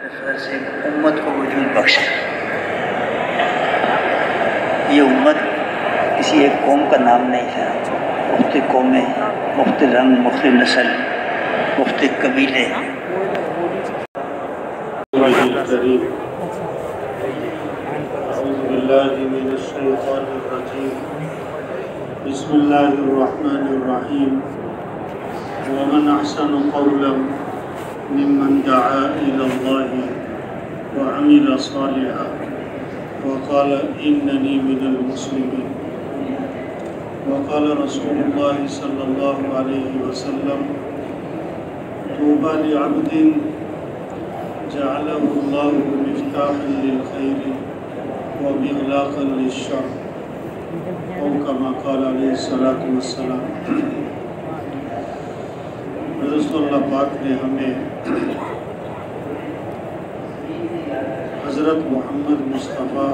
فضل سے امت کو وجود بخشا۔ یہ امت کسی ایک قوم کا نام نہیں تھا، مختلف قومیں، مختلف رنگ، مختلف نسل، مختلف قبیلے۔ بسم اللہ الرحمن الرحیم ومن احسن قولا ممن دعا الى اللہ وعمل صالحا وقال اننی من المسلمین وقال رسول اللہ صلی اللہ علیہ وسلم طوبى لعبد جعله اللہ مفتاحا للخیر ومغلاقا للشر او کما قال علیہ الصلاۃ والسلام۔ رسول اللہ پاک نے ہمیں حضرت محمد مصطفیٰ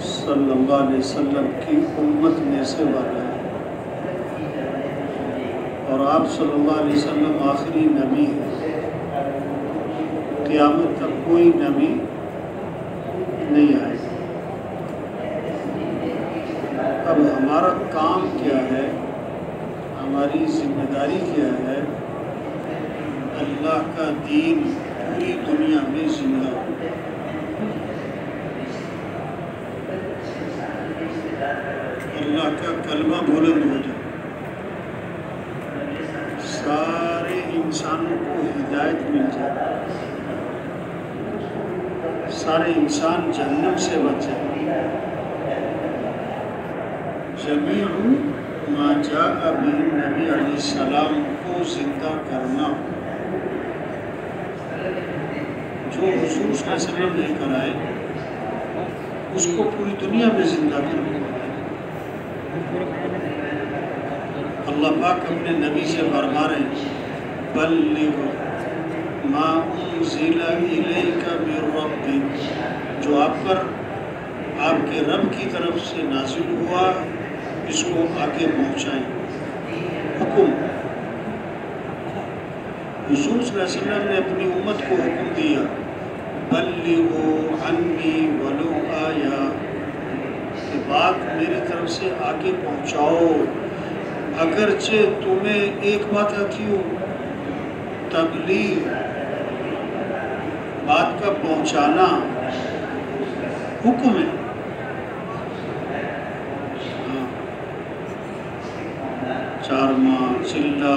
صلی اللہ علیہ وسلم کی امت میں سے بنایا، اور آپ صلی اللہ علیہ وسلم آخری نبی ہیں۔ قیامت تک کوئی نبی نہیں آئے۔ اب ہمارا کام کیا ہے، ہماری ذمہ داری کیا ہے؟ اللہ کا دین پوری دنیا میں زندہ ہو۔ اللہ کا کلمہ بلند ہو جائے، سارے انسانوں کو ہدایت مل جائے، سارے انسان جہنم سے بچ جائے۔ جمیع ما جاء به نبی علیہ السلام کو زندہ کرنا، جو حضور صلی اللہ علیہ وسلم لے کر آئے اس کو پوری دنیا میں زندہ کرنا۔ اللہ پاک اپنے نبی سے فرما رہے ہیں بلغ ما انزل الیک من ربک، جو آپ پر آپ کے رب کی طرف سے نازل ہوا اس کو آگے پہنچائیں۔ حکم، حضور صلی اللہ علیہ وسلم نے اپنی امت کو حکم دیا بلغوا عنی ولو آیا، کہ بات میری طرف سے آگے پہنچاؤ، اگرچہ تمہیں ایک بات آتی ہو۔ تبلیغ، بات کا پہنچانا حکم ہے۔ چارما چلہ،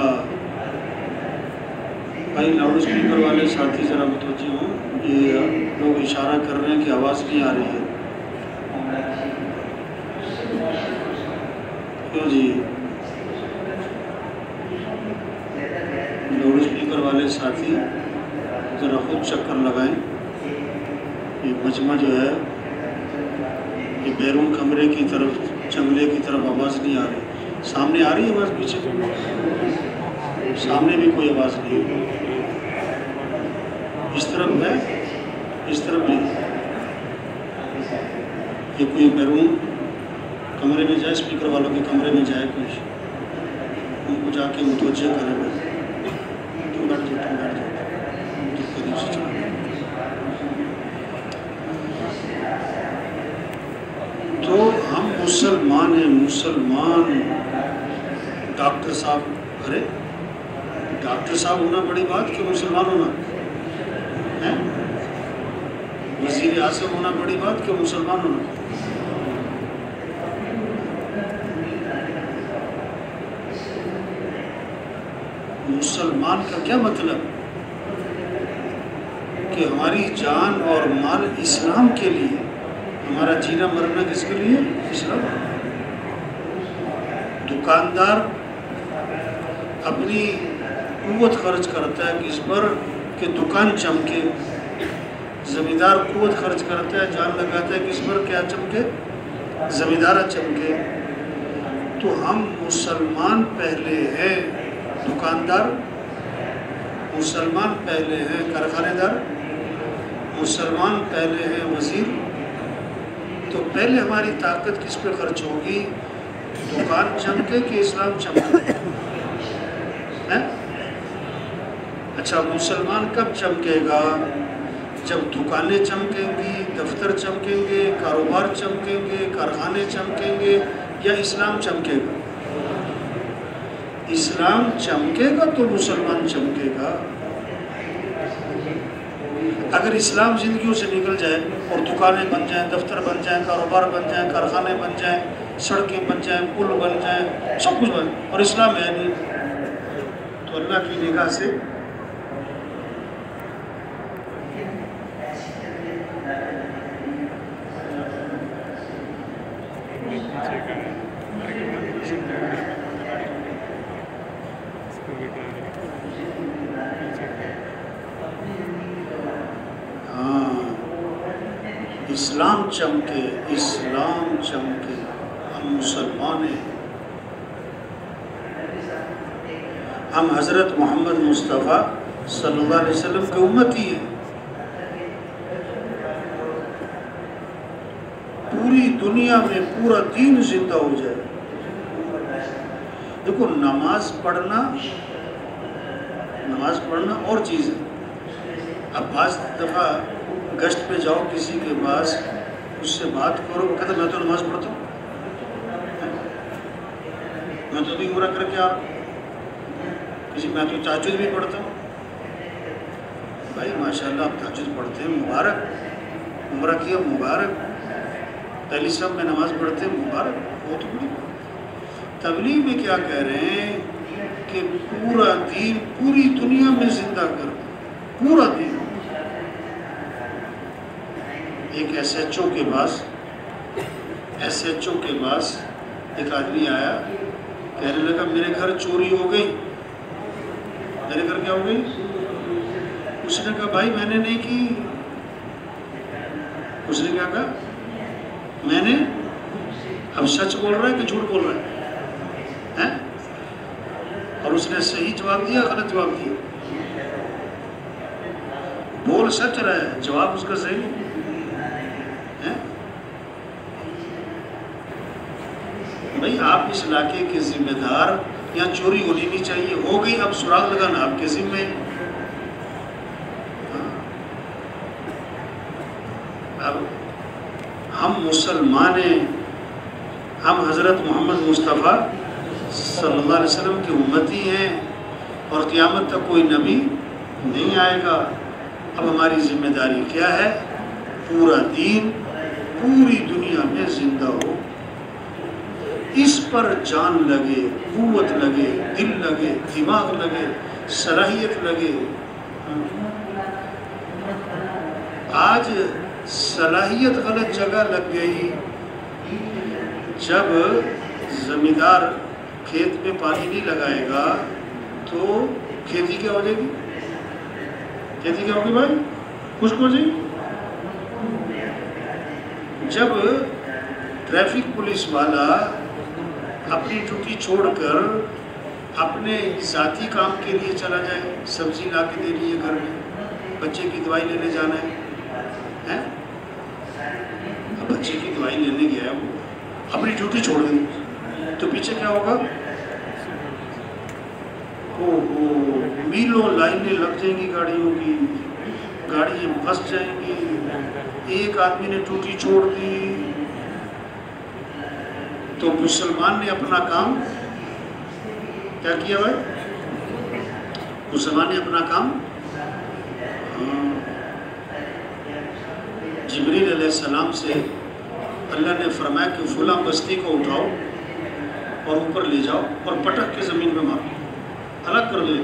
بھائی لاؤڈ اسپیکر والے ساتھی ذرا متوجہ ہوں، یہ لوگ اشارہ کر رہے ہیں کہ آواز نہیں آ رہی ہے۔ کیوں جی؟ لاؤڈ اسپیکر والے ساتھی ذرا خود چکر لگائیں۔ یہ مجمع جو ہے یہ بیرون کمرے کی طرف، جنگلے کی طرف آواز نہیں آ رہی۔ سامنے آ رہی ہے آواز؟ پیچھے سامنے بھی کوئی آواز نہیں ہے۔ اس طرف ہے، اس طرف نہیں۔ یہ کوئی بیرون کمرے میں جائے، اسپیکر والوں کے کمرے میں جائے، کچھ ان کو جا کے متوجہ کرے گا۔ تم بیٹھ جاؤ، تم بیٹھ جاؤ، تو قریب سے چلا۔ تو ہم مسلمان ہیں، مسلمان۔ ڈاکٹر صاحب، ارے ڈاکٹر صاحب ہونا بڑی بات کہ مسلمان ہونا ہے؟ وزیر اعظم ہونا بڑی بات کہ مسلمان ہونا؟ مسلمان کا کیا مطلب؟ کہ ہماری جان اور مال اسلام کے لیے، ہمارا جینا مرنا کس کے لیے؟ اسلام۔ دکاندار اپنی قوت خرچ کرتا ہے کس پر؟ کہ دکان چمکے۔ زمیندار قوت خرچ کرتا ہے، جان لگاتا ہے کس پر؟ کیا چمکے؟ زمیندارہ چمکے۔ تو ہم مسلمان پہلے ہیں دکاندار، مسلمان پہلے ہیں کارخانے دار، مسلمان پہلے ہیں وزیر۔ تو پہلے ہماری طاقت کس پہ خرچ ہوگی؟ دکان چمکے کہ اسلام چمکے؟ اچھا، مسلمان کب چمکے گا؟ جب دکانیں چمکیں گی، دفتر چمکیں گے، کاروبار چمکیں گے، کارخانے چمکیں گے، یا اسلام چمکے گا؟ اسلام چمکے گا تو مسلمان چمکے گا۔ اگر اسلام زندگیوں سے نکل جائے اور دکانیں بن جائیں، دفتر بن جائیں، کاروبار بن جائیں، کارخانے بن جائیں، سڑکیں بن جائیں، پل بن جائیں، سب کچھ بن جائیں، اور اسلام ہے نہیں، تو اللہ کی نگاہ سے اسلام چمکے، اسلام چمکے، ہم مسلمان ہیں، ہم حضرت محمد مصطفیٰ صلی اللہ علیہ وسلم کے امتی ہیں۔ پوری دنیا میں پورا دین زندہ ہو جائے۔ دیکھو نماز پڑھنا اور چیز ہے۔ اب بعض دفعہ گشت پہ جاؤ کسی کے پاس، اس سے بات کرو، وہ کہتا ہے میں تو نماز پڑھتا ہوں، میں تو بھی عمرہ کر کے میں تو تہجد بھی پڑھتا ہوں۔ بھائی ماشاءاللہ آپ تہجد پڑھتے ہیں، مبارک، عمرہ کیا مبارک، پہلی صف میں نماز پڑھتے ہیں مبارک، بہت بڑی۔ تبلیغ میں کیا کہہ رہے ہیں کہ پورا دین پوری دنیا میں زندہ کر، پورا دین۔ ایک ایس ایچ او کے پاس ایک آدمی آیا، کہنے لگا میرے گھر چوری ہو گئی۔ میرے گھر کیا ہو گئی؟ اس نے کہا بھائی میں نے نہیں کی۔ اس نے کیا کہا؟ میں نے۔ اب سچ بول رہا ہے کہ جھوٹ بول رہا ہے؟ اور اس نے صحیح جواب دیا، غلط جواب دیا؟ بول سچ رہا ہے، جواب اس کا صحیح نہیں۔ بھائی آپ اس علاقے کے ذمہ دار، یہاں چوری ہونی نہیں چاہیے، ہو گئی، اب سراغ لگانا آپ کے ذمہ ہے۔ اب ہم مسلمان ہیں، ہم حضرت محمد مصطفیٰ صلی اللہ علیہ وسلم کی امتی ہیں، اور قیامت تک کوئی نبی نہیں آئے گا۔ اب ہماری ذمہ داری کیا ہے؟ پورا دین پوری دنیا میں زندہ ہو، اس پر جان لگے، قوت لگے، دل لگے، دماغ لگے، صلاحیت لگے۔ آج صلاحیت غلط جگہ لگ گئی۔ جب زمیندار کھیت میں پانی نہیں لگائے گا تو کھیتی کیا ہو جائے گی؟ کھیتی کیا ہوگی بھائی؟ خشک ہو جائے گی۔ جب ٹریفک پولیس والا اپنی ڈیوٹی چھوڑ کر اپنے ذاتی کام کے لیے چلا جائے، سبزی لا کے دینی ہے گھر میں، بچے کی دوائی لینے جانا ہے، اب بچے کی دوائی لینے گیا ہے، وہ اپنی ڈیوٹی چھوڑ دیں تو پیچھے کیا ہوگا؟ میلوں لائنیں لگ جائیں گی گاڑیوں کی، گاڑیاں پھنس جائیں گی۔ ایک آدمی نے ڈیوٹی چھوڑ دی تو مسلمان نے اپنا کام کیا کیا بھائی؟ مسلمان نے اپنا کام، جبریل علیہ السلام سے اللہ نے فرمایا کہ فلاں بستی کو اٹھاؤ اور اوپر لے جاؤ اور پٹک کے زمین میں مارو، الگ کر دو۔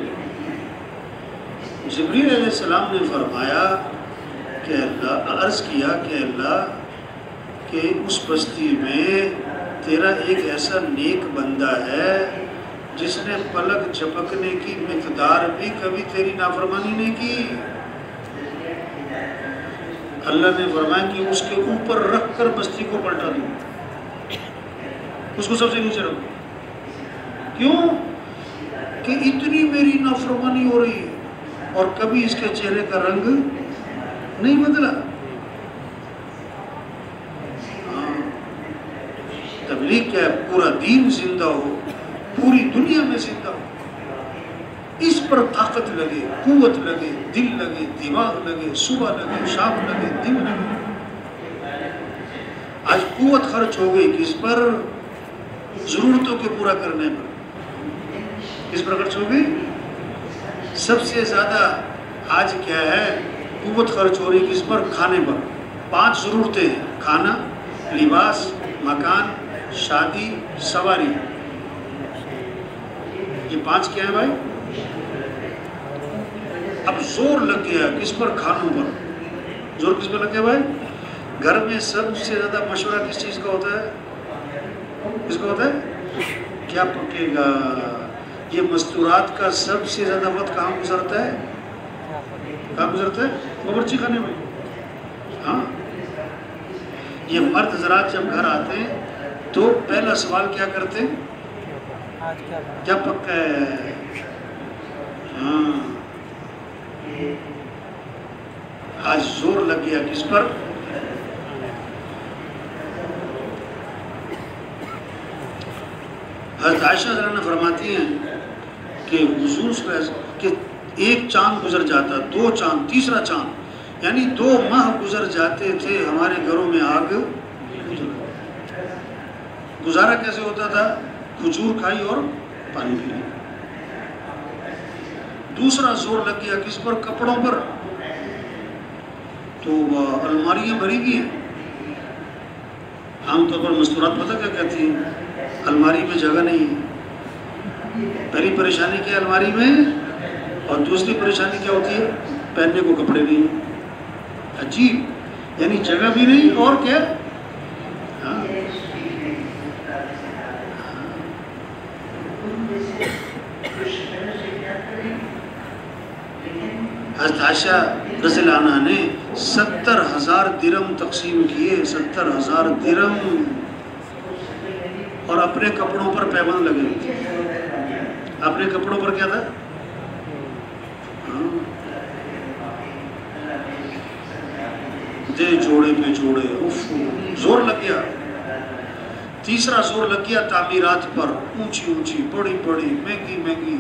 جبریل علیہ السلام نے فرمایا کہ اللہ، عرض کیا کہ اللہ کہ اس بستی میں تیرا ایک ایسا نیک بندہ ہے جس نے پلک جھپکنے کی مقدار بھی کبھی تیری نافرمانی نہیں کی۔ اللہ نے فرمایا کہ اس کے اوپر رکھ کر بستی کو پلٹا دوں، اس کو سب سے نیچے رکھوں۔ کیوں؟ کہ اتنی میری نافرمانی ہو رہی ہے اور کبھی اس کے چہرے کا رنگ نہیں بدلا۔ تبلیغ کیا ہے؟ پورا دین زندہ ہو، پوری دنیا میں زندہ ہو، اس پر طاقت لگے، قوت لگے، دل لگے، دماغ لگے، صبح لگے، شام لگے، دن لگے. آج قوت خرچ ہو گئی کس پر؟ ضرورتوں کے پورا کرنے پر. کس پر خرچ ہو گئی؟ سب سے زیادہ آج کیا ہے قوت خرچ ہو رہی کس پر؟ کھانے پر. 5 ضرورتیں ہیں: کھانا، لباس، مکان، شادی، سواری. یہ 5 کیا ہے بھائی؟ اب زور لگ گیا کس پر؟ کھانوں پر. زور کس پر لگ گیا بھائی؟ گھر میں سب سے زیادہ مشورہ کس چیز کا ہوتا ہے؟ کس کا ہوتا ہے؟ کیا پکے گا. یہ مستورات کا سب سے زیادہ وقت کہاں گزرتا ہے؟ کہاں گزرتا ہے؟ باورچی خانے میں. ہاں، یہ مرد حضرات جب گھر آتے ہیں تو پہلا سوال کیا کرتے ہیں؟ کیا پکا ہے؟ ہاں. آج زور لگ گیا کس پر؟ حضرت عائشہ رضی اللہ عنہا فرماتی ہیں کہ حضور صلی اللہ علیہ وسلم کہ ایک چاند گزر جاتا، 2 چاند، تیسرا چاند، یعنی 2 ماہ گزر جاتے تھے ہمارے گھروں میں آگ. گزارا کیسے ہوتا تھا؟ کھجور کھائی اور پانی پی لی. دوسرا زور لگ گیا کس پر؟ کپڑوں پر. تو الماریاں بھری بھی ہیں. عام طور پر مستورات پتہ کیا کہتی ہیں؟ الماری میں جگہ نہیں ہے. پہلی پریشانی کیا ہے الماری میں؟ اور دوسری پریشانی کیا ہوتی ہے؟ پہننے کو کپڑے نہیں. عجیب، یعنی جگہ بھی نہیں اور کیا. ہاں. حضرت عائشہ رضی اللہ عنہا نے 70,000 درہم تقسیم کیے. 70,000 درہم. اور اپنے کپڑوں پر پیبند لگے. اپنے کپڑوں پر کیا تھا؟ دے جوڑے پہ جوڑے. زور لگ گیا. تیسرا زور لگ گیا تعمیرات پر. اونچی اونچی، بڑی بڑی، مہنگی مہنگی.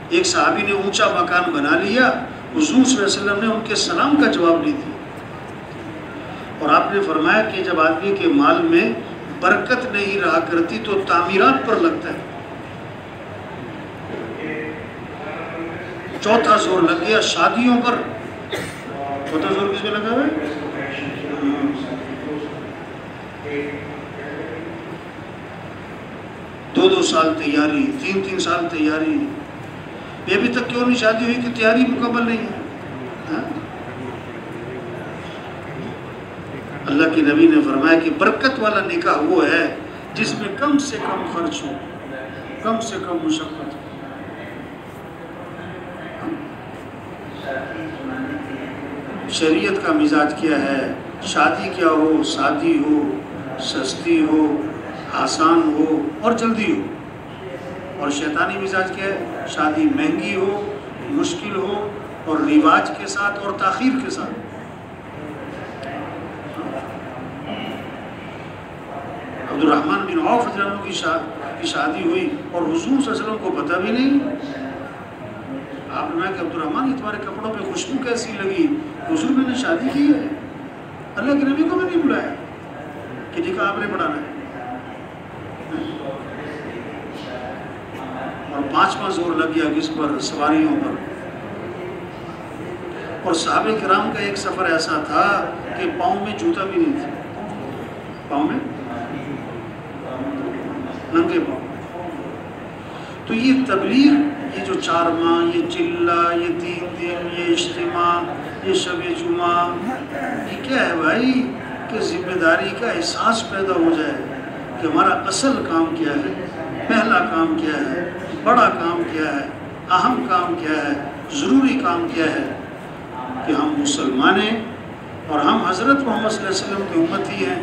ایک صحابی نے اونچا مکان بنا لیا. حضور صلی اللہ علیہ وسلم نے ان کے سلام کا جواب نہیں دیا. اور آپ نے فرمایا کہ جب آدمی کے مال میں برکت نہیں رہا کرتی تو تعمیرات پر لگتا ہے. چوتھا زور لگ گیا شادیوں پر. چوتھا زور کس پہ لگا ہے؟ 2 سال تیاری، 3 سال تیاری. یہ ابھی تک کیوں نہیں شادی ہوئی کہ تیاری مکمل نہیں ہے. اللہ کے نبی نے فرمایا کہ برکت والا نکاح وہ ہے جس میں کم سے کم خرچ ہو، کم سے کم مشقت ہو. شریعت کا مزاج کیا ہے؟ شادی کیا ہو؟ سادی ہو، سستی ہو، آسان ہو اور جلدی ہو. اور شیطانی مزاج کیا ہے؟ شادی مہنگی ہو، مشکل ہو اور رواج کے ساتھ اور تاخیر کے ساتھ. عبدالرحمن بن عوف رضی اللہ عنہ کی شادی ہوئی اور حضور صلی اللہ علیہ وسلم کو پتہ بھی نہیں. آپ نے کہا کہ عبدالرحمن یہ تمہارے کپڑوں پہ خوشبو کیسی لگی؟ حضور میں نے شادی کی ہے. اللہ کے نبی کو بھی نہیں بلایا کہ نکاح آپ نے پڑھانا ہے. اور 5واں زور لگ گیا کس پر؟ سواریوں پر. اور صحابہ کرام کا ایک سفر ایسا تھا کہ پاؤں میں جوتا بھی نہیں تھا. پاؤں میں ننگے پاؤں. تو یہ تبلیغ، یہ جو 4 ماہ، یہ چلہ، یہ 3 دن، یہ اجتماع، یہ شب جمعہ، یہ کیا ہے بھائی؟ کہ ذمہ داری کا احساس پیدا ہو جائے کہ ہمارا اصل کام کیا ہے، پہلا کام کیا ہے، بڑا کام کیا ہے، اہم کام کیا ہے، ضروری کام کیا ہے. کہ ہم مسلمان ہیں اور ہم حضرت محمد صلی اللہ علیہ وسلم کی امتی ہیں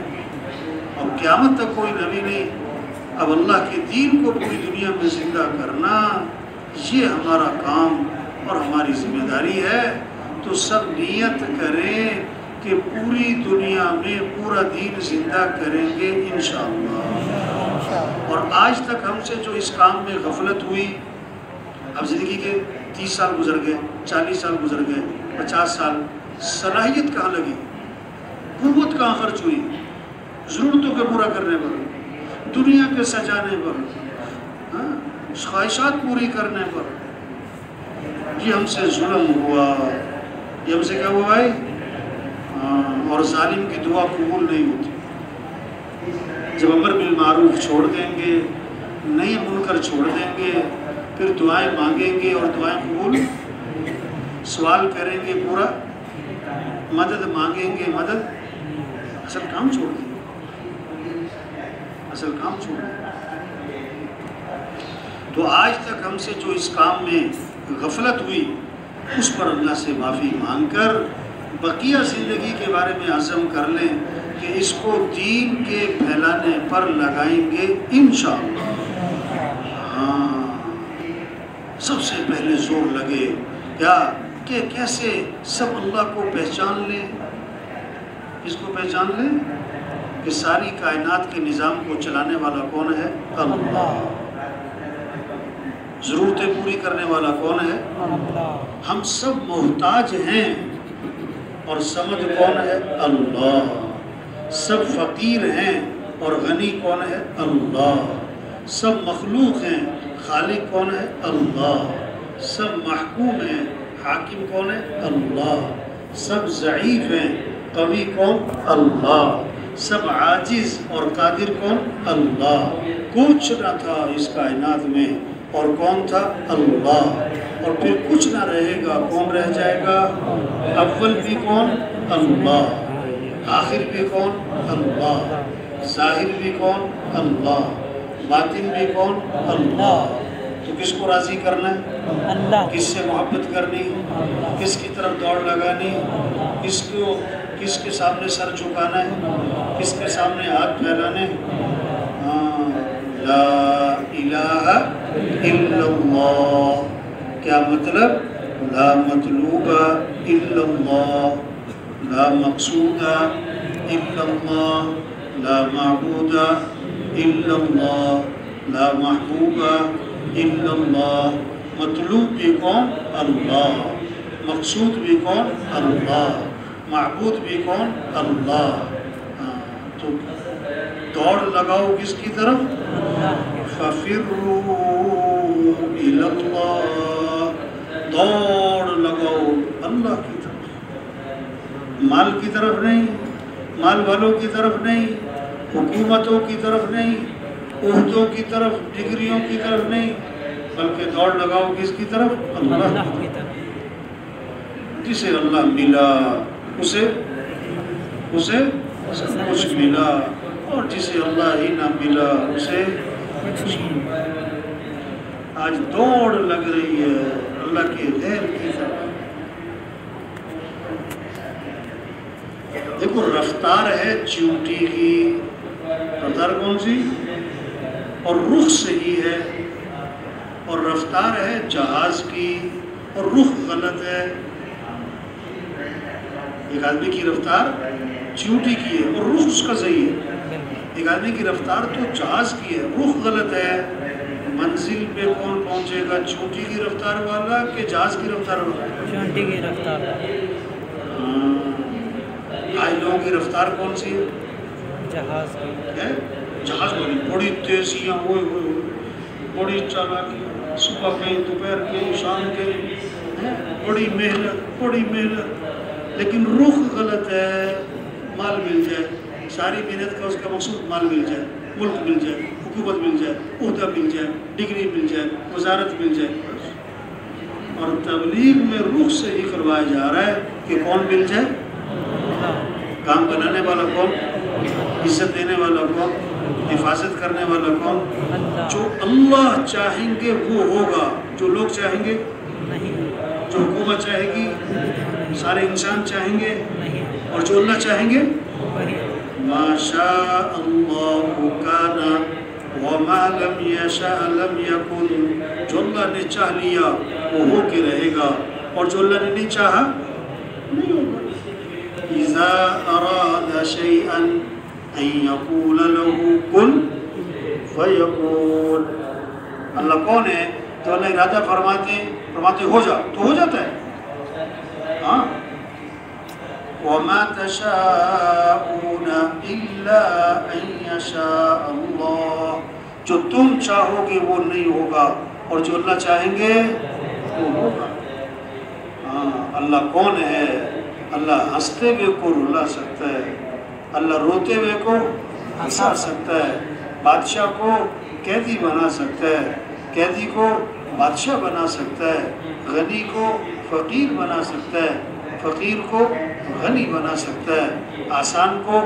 اور قیامت تک کوئی نبی نہیں. اب اللہ کے دین کو پوری دنیا میں زندہ کرنا یہ ہمارا کام اور ہماری ذمہ داری ہے. تو سب نیت کریں کہ پوری دنیا میں پورا دین زندہ کریں گے انشاءاللہ. اور آج تک ہم سے جو اس کام میں غفلت ہوئی، اب زندگی کے 30 سال گزر گئے، 40 سال گزر گئے، 50 سال، صلاحیت کہاں لگی، قوت کہاں خرچ ہوئی، ضرورتوں کے پورا کرنے پر، دنیا کے سجانے پر، خواہشات پوری کرنے پر، یہ ہم سے ظلم ہوا، یہ ہم سے کیا ہوا ہے؟ اور ظالم کی دعا قبول نہیں ہوتی۔ جب امر بالمعروف چھوڑ دیں گے، نئی منکر چھوڑ دیں گے، پھر دعائیں مانگیں گے اور دعائیں قبول، سوال کریں گے پورا، مدد مانگیں گے مدد، اصل کام چھوڑ دیں گے، اصل کام چھوڑ دیں گے۔ تو آج تک ہم سے جو اس کام میں غفلت ہوئی، اس پر اللہ سے معافی مانگ کر بقیہ زندگی کے بارے میں عزم کر لیں کہ اس کو دین کے پھیلانے پر لگائیں گے انشاءاللہ۔ سب سے پہلے زور لگے کیا کہ کیسے سب اللہ کو پہچان لیں، اس کو پہچان لیں کہ ساری کائنات کے نظام کو چلانے والا کون ہے؟ اللہ۔ ضرورتیں پوری کرنے والا کون ہے؟ ہم سب محتاج ہیں، اور سمجھ کون ہے؟ اللہ۔ سب فقیر ہیں اور غنی کون ہے؟ اللہ۔ سب مخلوق ہیں، خالق کون ہے؟ اللہ۔ سب محکوم ہیں، حاکم کون ہے؟ اللہ۔ سب ضعیف ہیں، قوی کون؟ اللہ۔ سب عاجز اور قادر کون؟ اللہ۔ کچھ نہ تھا اس کائنات میں، اور کون تھا؟ اللہ۔ اور پھر کچھ نہ رہے گا، کون رہ جائے گا؟ اول بھی کون؟ اللہ۔ آخر بھی کون؟ اللہ۔ ظاہر بھی کون؟ اللہ۔ باطن بھی کون؟ اللہ۔ تو کس کو راضی کرنا ہے؟ اللہ۔ کس سے محبت کرنی؟ کس کی طرف دوڑ لگانی؟ کس کے سامنے سر جھکانا ہے؟ کس کے سامنے ہاتھ پھیلانے؟ لا الہ الا اللہ۔ کیا مطلب؟ لا مطلوب الا اللہ، لا مقصود الا اللہ، لا معبود الا اللہ، لا محبوب الا اللہ۔ مطلوب بھی کون؟ اللہ۔ مقصود بھی کون؟ اللہ۔ معبود بھی کون؟ اللہ۔ تو دوڑ لگاؤ کس کی طرف؟ فَفِرُّوا إِلَى اللَّهِ، دوڑ لگاؤ اللہ کی طرف، مال کی طرف نہیں، مال والوں کی طرف نہیں، حکومتوں کی طرف نہیں، عہدوں کی طرف، ڈگریوں کی طرف نہیں، بلکہ دوڑ لگاؤ کس کی طرف؟ اللہ کی طرف۔ جسے اللہ ملا اسے سب کچھ ملا، اور جسے اللہ ہی نہ ملا اسے آج دوڑ لگ رہی ہے اللہ کے غیر کی طرف۔ دیکھو رفتار ہے چیونٹی کی، رفتار کون سی؟ اور رخ صحیح ہے، اور رفتار ہے جہاز کی، اور رخ غلط ہے۔ ایک آدمی کی رفتار چیونٹی کی ہے اور رخ اس کا صحیح ہے، ایک آدمی کی رفتار تو جہاز کی ہے، رخ غلط ہے۔ منزل پہ کون پہنچے گا؟ چیونٹی کی رفتار والا کہ جہاز کی رفتار والا؟ چیونٹی کی رفتار والا۔ آج لوگوں کی رفتار کون سی ہے؟ جہاز کی۔ جہاز والی بڑی تیزیاں، ہوئے بڑی چالاکی، صبح کہیں دوپہر کہیں شام کہیں، بڑی محنت، لیکن رخ غلط ہے۔ مال مل جائے، ساری محنت کا اس کا مقصود مال مل جائے، ملک مل جائے، حکومت مل جائے، عہدہ مل جائے، ڈگری مل جائے، وزارت مل جائے، اور تبلیغ میں رخ سے ہی کروایا جا رہا ہے کہ کون مل جائے؟ کام بنانے والا کون؟ عزت دینے والا کون؟ حفاظت کرنے والا کون؟ جو اللہ چاہیں گے وہ ہوگا، جو لوگ چاہیں گے جو حکومت چاہے گی، سارے انسان چاہیں گے، اور جو اللہ چاہیں گے ما شاء اللہ کان وما لم یشاء لم یکن۔ جو اللہ نے چاہ لیا وہ ہو کے رہے گا، اور جو اللہ نے نہیں چاہا نہیں ہوگا۔ اذا اراد شیئا ان یقول له کن فیقول، اللہ کون ہے؟ تو اللہ ارادہ فرماتے ہو جا تو ہو جاتا ہے. ہاں وَمَا تَشَاءُونَ إِلَّا أَن يَشَاءَ اللَّهُ، جو تم چاہو گے وہ نہیں ہوگا، اور جو اللہ چاہیں گے وہ ہوگا. ہاں اللہ کون ہے؟ اللہ ہنستے ہوئے کو رلا سکتا ہے، اللہ روتے ہوئے کو ہنسا سکتا ہے، بادشاہ کو قیدی بنا سکتا ہے، قیدی کو بادشاہ بنا سکتا ہے، غنی کو فقیر بنا سکتا ہے، فقیر کو غنی بنا سکتا ہے، آسان کو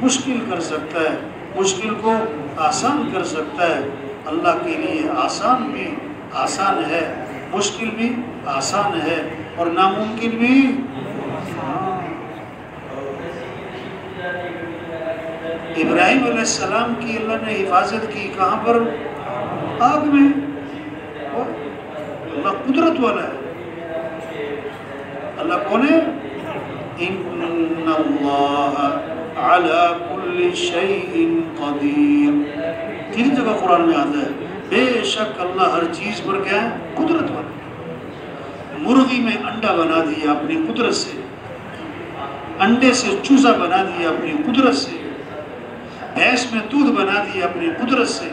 مشکل کر سکتا ہے، مشکل کو آسان کر سکتا ہے. اللہ کے لیے آسان بھی آسان ہے، مشکل بھی آسان ہے، اور ناممکن بھی. ابراہیم علیہ السلام کی اللہ نے حفاظت کی کہاں پر؟ آگ میں. اللہ قدرت والا ہے. اللہ کون ہے؟ ان اللہ علی کل شیء قدیر. تین جگہ قرآن میں آتا ہے بے شک اللہ ہر چیز پر کیا ہے؟ قدرت والا. مرغی میں انڈا بنا دیا اپنی قدرت سے، انڈے سے چوزا بنا دیا اپنی قدرت سے، بھینس میں دودھ بنا دیا اپنی قدرت سے،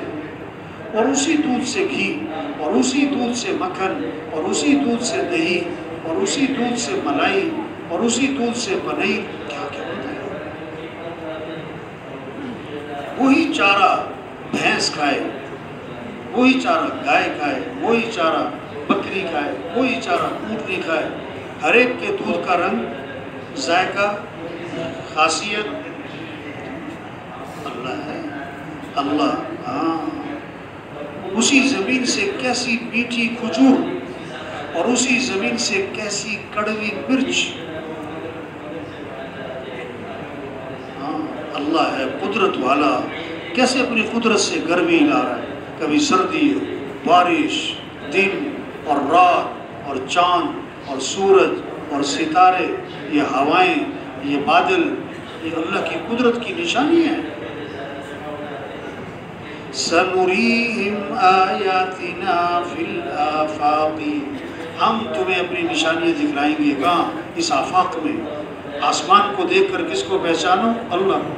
اور اسی دودھ سے گھی، اور اسی دودھ سے مکھن، اور اسی دودھ سے دہی، اور اسی دودھ سے ملائی، اور اسی دودھ سے پنیر. کیا کیا ہوتا ہے؟ وہی چارہ بھینس کھائے، وہی چارہ گائے کھائے، وہی چارہ بکری کھائے، وہی چارہ اونٹنی کھائے. ہر ایک کے دودھ کا رنگ، ذائقہ، خاصیت اللہ ہے. اللہ ہاں اسی زمین سے کیسی میٹھی کھجور، اور اسی زمین سے کیسی کڑوی مرچ. ہاں اللہ ہے قدرت والا. کیسے اپنی قدرت سے گرمی لا رہا ہے، کبھی سردی، بارش، دن اور رات، اور چاند اور سورج اور ستارے، یہ ہوائیں، یہ بادل، یہ اللہ کی قدرت کی نشانی ہے. سَنُرِيهِمْ آيَاتِنَا فِي الْآفَاقِ، ہم تمہیں اپنی نشانیاں دکھلائیں گے. کہاں؟ اس آفاق میں. آسمان کو دیکھ کر کس کو پہچانو؟ اللہ کو.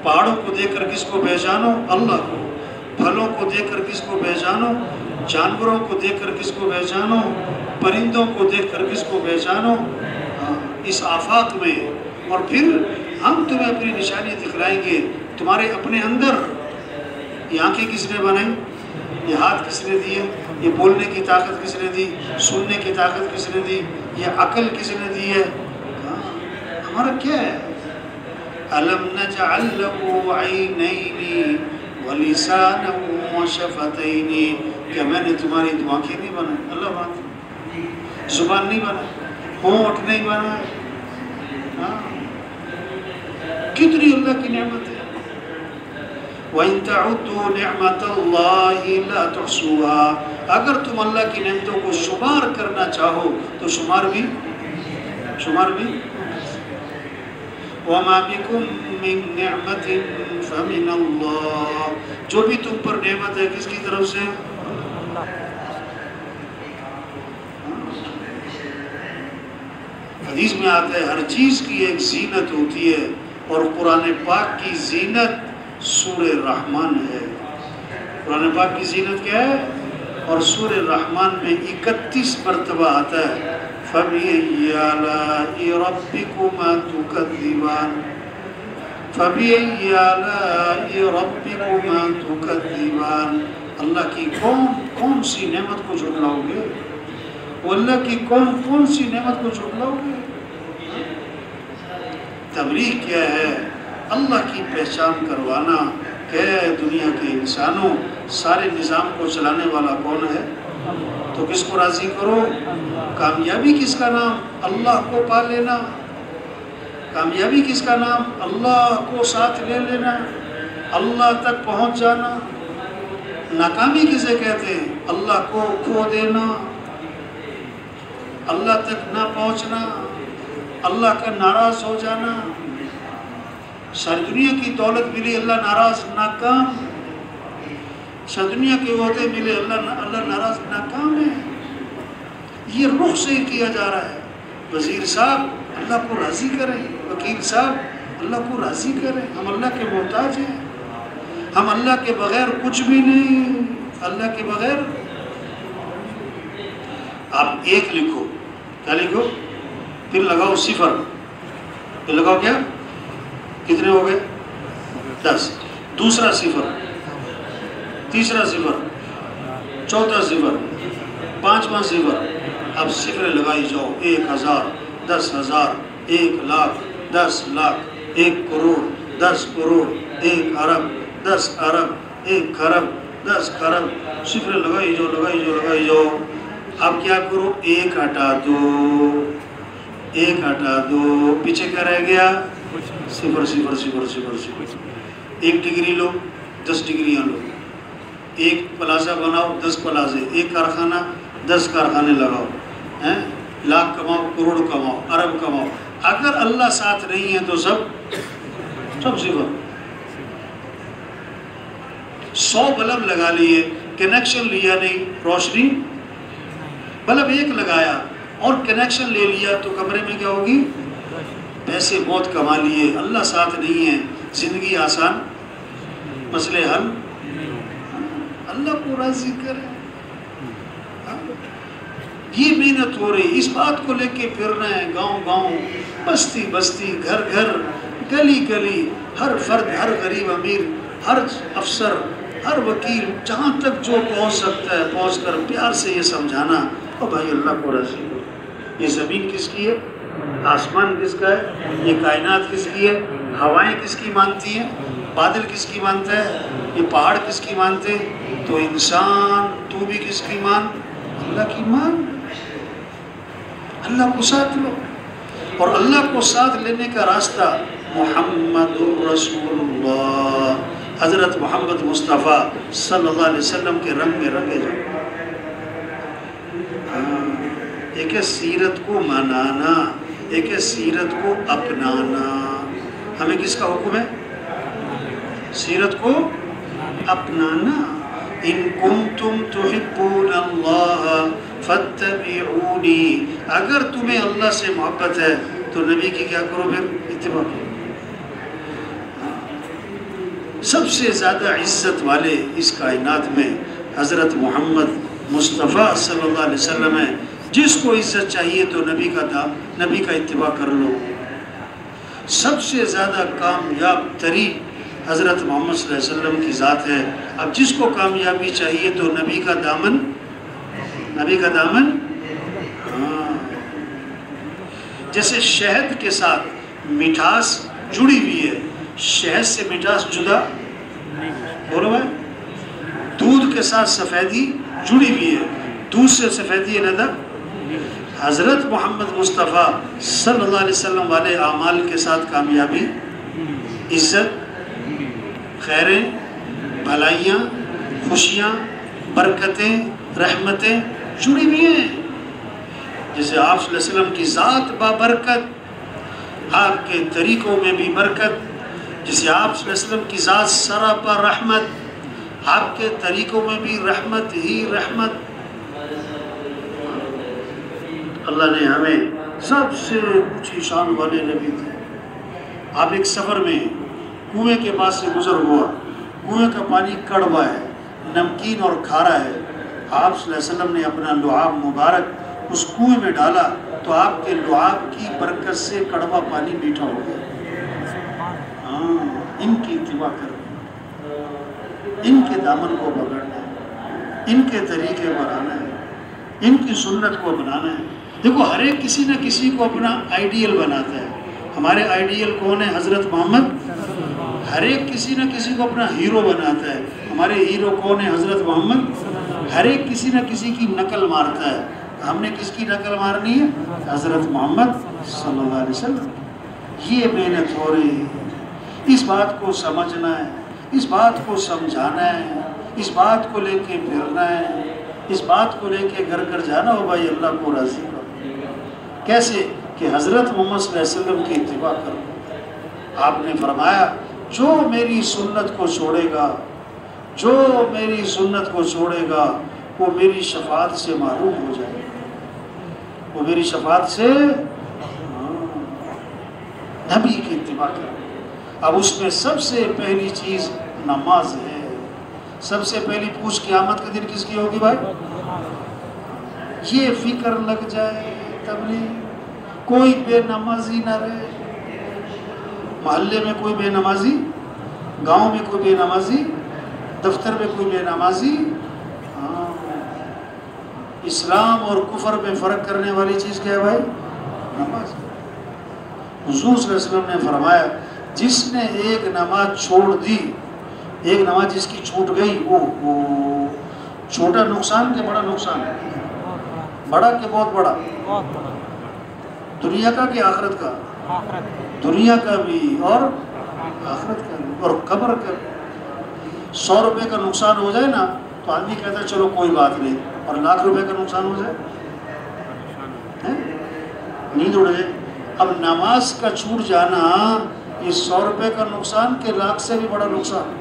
پہاڑوں کو دیکھ کر کس کو پہچانو؟ اللہ کو. پھلوں کو دیکھ کر کس کو پہچانو؟ جانوروں کو دیکھ کر کس کو پہچانو؟ پرندوں کو دیکھ کر کس کو پہچانو؟ اس آفاق میں. اور پھر ہم تمہیں اپنی نشانی دکھلائیں گے تمہارے اپنے اندر. یہ آنکھیں کس نے بنائی؟ یہ ہاتھ کس نے دیے؟ یہ بولنے کی طاقت کس نے دی؟ سننے کی طاقت کس نے دی؟ یہ عقل کس نے دی ہے؟ ہمارا کیا ہے؟ أَلَمْ نَجْعَلْ لَهُ عَيْنَيْنِ وَلِسَانًا وَشَفَتَيْنِ، کیا میں نے تمہاری دو آنکھیں نہیں بنائی؟ اللہ بات. زبان نہیں بنائی، ہونٹ نہیں بنائے. کتنی اللہ کی نعمت ہے. وَإِن تَعُدُّوا نِعْمَةَ اللَّهِ لَا تُحْصُوهَا، اگر تم اللہ کی نعمتوں کو شمار کرنا چاہو تو شمار بھی. وَمَا بِكُم مِّن نِعْمَةٍ فَمِنَ اللَّهِ، جو بھی تم پر نعمت ہے کس کی طرف سے؟ حدیث میں آتا ہے ہر چیز کی ایک زینت ہوتی ہے، اور قرآن پاک کی زینت سورہ رحمان ہے. قرآن پاک کی زینت کیا ہے؟ اور سورہ رحمان میں 31 مرتبہ آتا ہے فَبِأَيِّ آلَاءِ رَبِّكُمَا تُكَذِّبَانِ، فَبِأَيِّ آلَاءِ رَبِّكُمَا تُكَذِّبَانِ. اللہ کی کون سی نعمت کو جھٹلاؤ گے؟ وہ اللہ کی کون سی نعمت کو جھٹلاؤ گے؟ تبلیغ کیا ہے؟ اللہ کی پہچان کروانا کہ دنیا کے انسانوں سارے نظام کو چلانے والا کون ہے؟ تو کس کو راضی کرو؟ کامیابی کس کا نام؟ اللہ کو پا لینا. کامیابی کس کا نام؟ اللہ کو ساتھ لے لینا، اللہ تک پہنچ جانا. ناکامی کسے کہتے ہیں؟ اللہ کو کھو دینا، اللہ تک نہ پہنچنا، اللہ کا ناراض ہو جانا. ساری دنیا کی دولت ملی، اللہ ناراض، ناکام. دنیا کے عہدے ملے، اللہ ناراض ناکام ہے. یہ رخ سے کیا جا رہا ہے. وزیر صاحب اللہ کو راضی کریں، وکیل صاحب اللہ کو راضی کریں. ہم اللہ کے محتاج ہیں، ہم اللہ کے بغیر کچھ بھی نہیں. اللہ کے بغیر آپ ایک لکھو، کیا لکھو، پھر لگاؤ صفر، پھر لگاؤ کیا، کتنے ہو گئے 10. دوسرا صفر، تیسرا صفر، چوتھا صفر، پانچواں صفر. اب صفر لگائی جاؤ. 1000، 10,000، 1,00,000، 10 لاکھ، 1 کروڑ، 10 کروڑ، 1 ارب، 10 ارب، 1 خرب، 10 خرب. صفر لگائی جاؤ، لگائی جاؤ، لگائی جاؤ. اب کیا کرو، 1 ہٹا دو، 1 ہٹا دو، پیچھے کیا رہ گیا، صفر صفر صفر صفر صفر. 1 ڈگری لو، 10 ڈگریاں لو. 1 پلازہ بناؤ، 10 پلازے. 1 کارخانہ، 10 کارخانے لگاؤ. لاکھ کماؤ، کروڑ کماؤ، ارب کماؤ. اگر اللہ ساتھ نہیں ہے تو سب صفر. 100 بلب لگا لیے، کنیکشن لیا نہیں، روشنی. بلب 1 لگایا اور کنیکشن لے لیا تو کمرے میں کیا ہوگی، پیسے بہت کما لیے. اللہ ساتھ نہیں ہے، زندگی آسان، مسئلے حل. اللہ کو راضی کرے. یہ محنت ہو رہی، اس بات کو لے کے پھرنا ہے. گاؤں گاؤں، بستی بستی، گھر گھر، گلی گلی، ہر فرد، ہر غریب امیر، ہر افسر، ہر وکیل، جہاں تک جو پہنچ سکتا ہے پہنچ کر پیار سے یہ سمجھانا، او بھائی اللہ کو راضی ہو. یہ زمین کس کی ہے، آسمان کس کا ہے، یہ کائنات کس کی ہے، ہوائیں کس کی مانتی ہیں، بادل کس کی مانتا ہے، یہ پہاڑ کس کی مانتے ہیں. تو انسان تو بھی کس کی مان، اللہ کی مان. اللہ کو ساتھ لو. اور اللہ کو ساتھ لینے کا راستہ محمد رسول اللہ، حضرت محمد مصطفیٰ صلی اللہ علیہ وسلم کے رنگ میں رنگے جاؤ. ایک ہے سیرت کو منانا، ایک ہے سیرت کو اپنانا. ہمیں کس کا حکم ہے، سیرت کو اپنانا. ان کنتم تحبون اللہ فاتبعونی. اگر تمہیں اللہ سے محبت ہے تو نبی کی کیا کرو، پھر اتباع کرو. سب سے زیادہ عزت والے اس کائنات میں حضرت محمد مصطفیٰ صلی اللہ علیہ وسلم ہے. جس کو عزت چاہیے تو نبی کا اتباع کر لو. سب سے زیادہ کامیاب ترین حضرت محمد صلی اللہ علیہ وسلم کی ذات ہے. اب جس کو کامیابی چاہیے تو نبی کا دامن. ہاں، جیسے شہد کے ساتھ مٹھاس جڑی ہوئی ہے، شہد سے مٹھاس جدا بولو بھائی. دودھ کے ساتھ سفیدی جڑی ہوئی ہے، دودھ سے سفیدی علیحدہ. حضرت محمد مصطفیٰ صلی اللہ علیہ وسلم والے اعمال کے ساتھ کامیابی، عزت، خیریں، بھلائیاں، خوشیاں، برکتیں، رحمتیں جڑی ہوئی ہیں. جیسے آپ صلی اللہ علیہ وسلم کی ذات بابرکت، آپ کے طریقوں میں بھی برکت. جیسے آپ صلی اللہ علیہ وسلم کی ذات سراپا رحمت، آپ کے طریقوں میں بھی رحمت ہی رحمت. اللہ نے ہمیں سب سے اونچی شان والے نبی تھے. آپ ایک سفر میں کنویں کے پاس سے گزر ہوا، کنویں کا پانی کڑوا ہے، نمکین اور کھارا ہے. آپ صلی اللہ علیہ وسلم نے اپنا لعاب مبارک اس کنویں میں ڈالا تو آپ کے لعاب کی برکت سے کڑوا پانی میٹھا ہو گیا. ہاں، ان کی اتباع کرنا، ان کے دامن کو پکڑنا ہے، ان کے طریقے بنانا ہے، ان کی سنت کو بنانا ہے. دیکھو ہر ایک کسی نہ کسی کو اپنا آئیڈیل بناتا ہے. ہمارے آئیڈیل کون ہے، حضرت محمد. ہر ایک کسی نہ کسی کو اپنا ہیرو بناتا ہے. ہمارے ہیرو کون ہے، حضرت محمد. ہر ایک کسی نہ کسی کی نقل مارتا ہے. ہم نے کس کی نقل مارنی ہے، حضرت محمد صلی اللہ علیہ وسلم. یہ محنت ہو رہی ہے. اس بات کو سمجھنا ہے، اس بات کو سمجھانا ہے، اس بات کو لے کے پھرنا ہے، اس بات کو لے کے گھر گھر جانا ہو. بھائی اللہ کو راضی کرو. کیسے کہ حضرت محمد صلی اللہ علیہ وسلم کی اتباع کرو. آپ نے فرمایا جو میری سنت کو چھوڑے گا جو میری سنت کو چھوڑے گا وہ میری شفاعت سے محروم ہو جائے گا، وہ میری شفاعت سے نبی کی اتباع کرے۔ اب اس میں سب سے پہلی چیز نماز ہے۔ سب سے پہلی پوچھ قیامت کے دن کس کی ہوگی بھائی؟ یہ فکر لگ جائے تبلیغ کوئی بے نمازی نہ رہے، محلے میں کوئی بے نمازی، گاؤں میں کوئی بے نمازی، دفتر میں کوئی بے نمازی۔ اسلام اور کفر میں فرق کرنے والی چیز کیا ہے بھائی؟ نماز۔ حضور صلی اللہ علیہ وسلم نے فرمایا جس نے ایک نماز چھوڑ دی، ایک نماز جس کی چھوٹ گئی، وہ چھوٹا نقصان کہ بڑا نقصان ہے؟ بڑا کہ بہت بڑا؟ دنیا کا کہ آخرت کا؟ دنیا کا بھی اور آخرت کا بھی اور قبر کا بھی۔ 100 روپے کا نقصان ہو جائے نا تو آدمی کہتا ہے چلو کوئی بات نہیں، اور لاکھ روپے کا نقصان ہو جائے نیند اڑ جائے۔ اب نماز کا چھوٹ جانا یہ 100 روپے کا نقصان کہ لاکھ سے بھی بڑا نقصان؟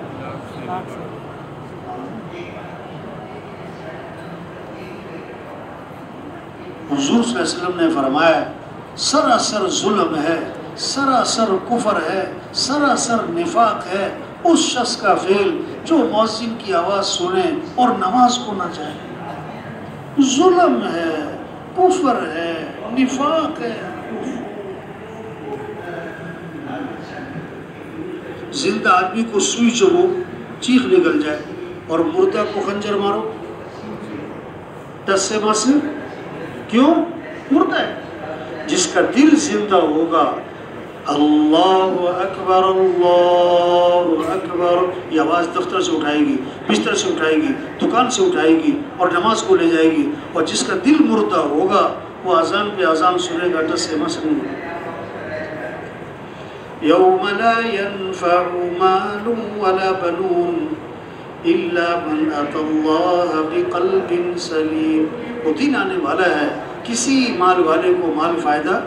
حضور صلی اللہ علیہ وسلم نے فرمایا سراسر ظلم ہے، سراسر کفر ہے، سراسر نفاق ہے اس شخص کا فعل جو مؤذن کی آواز سنے اور نماز کو نہ جائے۔ ظلم ہے، کفر ہے، نفاق ہے۔ زندہ آدمی کو سوئی چبھو چیخ نکل جائے اور مردہ کو خنجر مارو ٹس سے مس، کیوں؟ مردہ ہے۔ جس کا دل زندہ ہوگا اللہ اکبر اللہ اکبر یہ آواز دفتر سے اٹھائے گی، بستر سے اٹھائے گی، دکان سے اٹھائے گی اور نماز کو لے جائے گی، اور جس کا دل مردہ ہوگا وہ اذان پہ اذان سنے گا ٹس سے مس نہیں۔ یوم لا ينفع مال ولا بنون الا من اتى الله بقلب سلیم۔ وہ دن آنے والا ہے کسی مال والے کو مال فائدہ،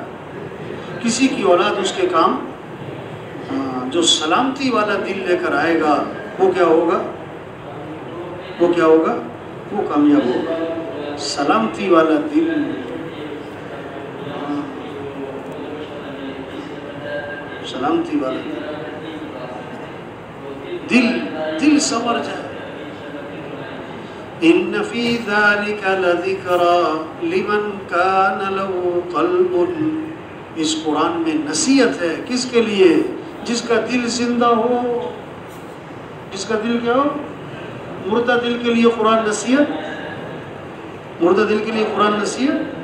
کسی کی اولاد اس کے کام، جو سلامتی والا دل لے کر آئے گا وہ کیا ہوگا؟ وہ کیا ہوگا؟ وہ کامیاب ہوگا۔ سلامتی والا دل، سلامتی والا دل، دل سنور جائے۔ ان فی ذلک لذکری لمن کان له قلب، اس قرآن میں نصیحت ہے کس کے لیے؟ جس کا دل زندہ ہو، جس کا دل کیا ہو؟ مردہ دل کے لیے قرآن نصیحت، مردہ دل کے لیے قرآن نصیحت۔